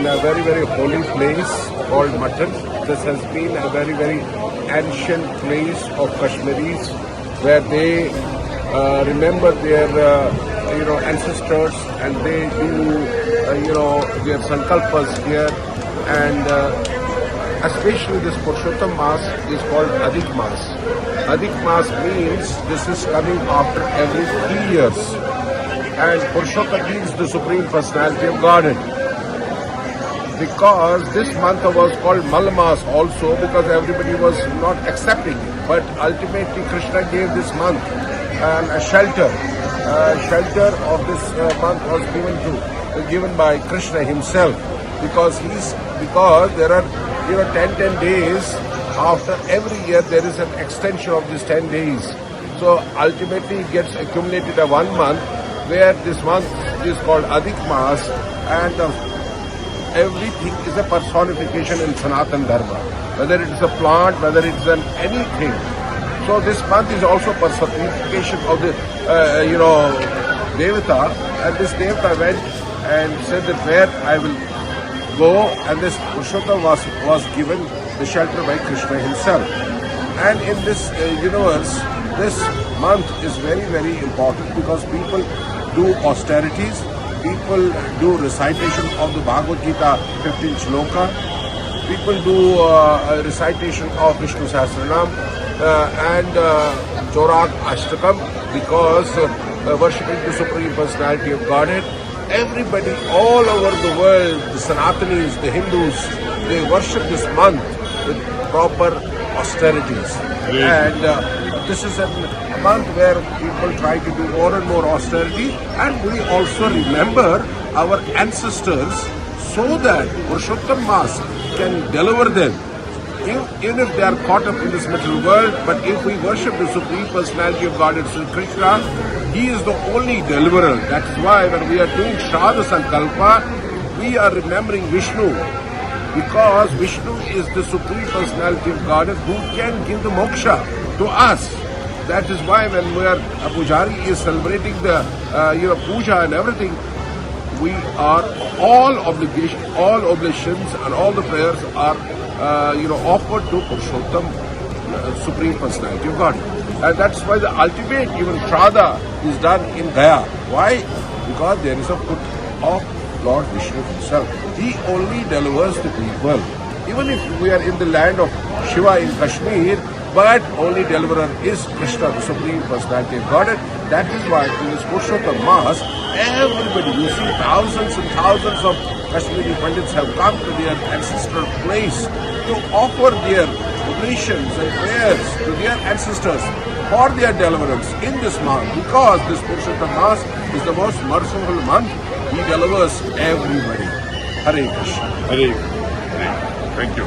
a very, very holy place called Matan. This has been a very, very ancient place of Kashmiris where they remember their, ancestors, and they do, their sankalpas here. And especially this Purushottam Mass is called Adhik Mass. Adhik Mass means this is coming after every 3 years. And Purushottam means the Supreme Personality of Godhead. Because this month was called Mal Mass also, because everybody was not accepting it. But ultimately Krishna gave this month a shelter. Shelter of this month was given by Krishna himself, because there are 10 days after every year. There is an extension of these 10 days. So ultimately it gets accumulated a 1 month, where this month is called Adhik Maas, and everything is a personification in Sanatan Dharma, whether it is a plant, whether it is anything. So this month is also personification of the Devata, and this Devata went and said that where I will go, and this Purushottam was given the shelter by Krishna himself. And in this universe, this month is very, very important, because people do austerities, people do recitation of the Bhagavad Gita 15 shloka, people do recitation of Vishnu Sahasranam and Chorak Ashtakam, because worshipping the Supreme Personality of Godhead. Everybody all over the world, the Sanatanis, the Hindus, they worship this month with proper austerities. And this is a month where people try to do more and more austerity, and we also remember our ancestors, so that Purushottam Mass can deliver them, even if they are caught up in this material world. But if we worship the Supreme Personality of God, Sri Krishna, He is the only deliverer. That is why when we are doing Shraddha Sankalpa, we are remembering Vishnu, because Vishnu is the Supreme Personality of God who can give the moksha to us. That is why when a pujari is celebrating the puja and everything, we are all oblations and all the prayers are offered to Purushottam, Supreme Personality of God. And that's why the ultimate even Shraddha is done in Gaya. Why? Because there is a foot of Lord Vishnu himself. He only delivers the people. Even if we are in the land of Shiva in Kashmir, but only deliverer is Krishna, the Supreme Personality of Godhead. That is why in this Purushottam Mass, everybody, you see thousands and thousands of Kashmiri Pandits have come to their ancestral place to offer their oblations and prayers to their ancestors for their deliverance in this month, because this Purushottam Mass is the most merciful month. He delivers everybody. Hare Krishna. Hare. Thank you.